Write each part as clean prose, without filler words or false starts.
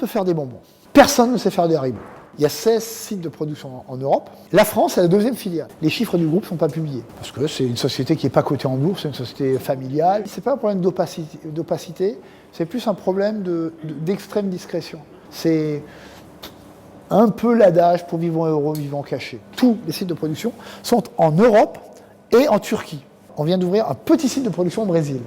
peut faire des bonbons. Personne ne sait faire des Haribo. Il y a 16 sites de production en Europe. La France est la deuxième filiale. Les chiffres du groupe ne sont pas publiés. Parce que c'est une société qui n'est pas cotée en bourse, c'est une société familiale. Ce n'est pas un problème d'opacité, c'est plus un problème d'extrême discrétion. C'est un peu l'adage pour vivre en euro, vivre en cachet. Tous les sites de production sont en Europe et en Turquie. On vient d'ouvrir un petit site de production au Brésil.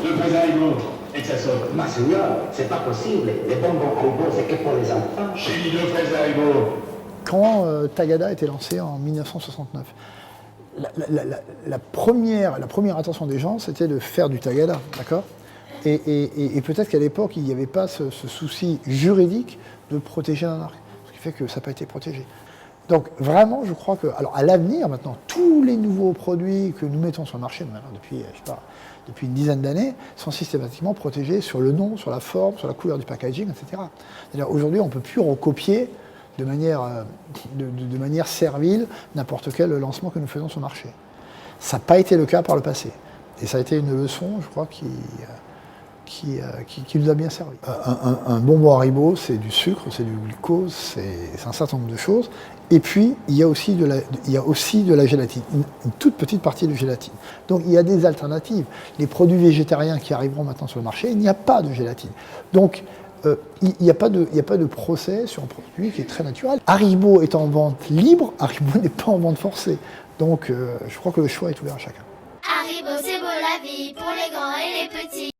Le président Haribo, et que ça sonne. Ma señora, c'est pas possible. Les bonbons Haribo, c'est que pour les enfants. Chez le président Haribo. Quand Tagada a été lancé en 1969, la première intention des gens, c'était de faire du Tagada, d'accord ? Et peut-être qu'à l'époque, il n'y avait pas ce souci juridique de protéger la marque, ce qui fait que ça n'a pas été protégé. Donc vraiment, je crois que, alors à l'avenir maintenant, tous les nouveaux produits que nous mettons sur le marché maintenant, depuis une dizaine d'années, sont systématiquement protégés sur le nom, sur la forme, sur la couleur du packaging, etc. C'est-à-dire aujourd'hui, on ne peut plus recopier de manière servile n'importe quel lancement que nous faisons sur le marché. Ça n'a pas été le cas par le passé. Et ça a été une leçon, je crois, qui nous a bien servi. Un bonbon Haribo, c'est du sucre, c'est du glucose, c'est un certain nombre de choses. Et puis, il y a aussi de la gélatine, une toute petite partie de gélatine. Donc, il y a des alternatives. Les produits végétariens qui arriveront maintenant sur le marché, il n'y a pas de gélatine. Donc, il n'y a pas de procès sur un produit qui est très naturel. Haribo est en vente libre, Haribo n'est pas en vente forcée. Donc, je crois que le choix est ouvert à chacun. Haribo, c'est beau la vie pour les grands et les petits.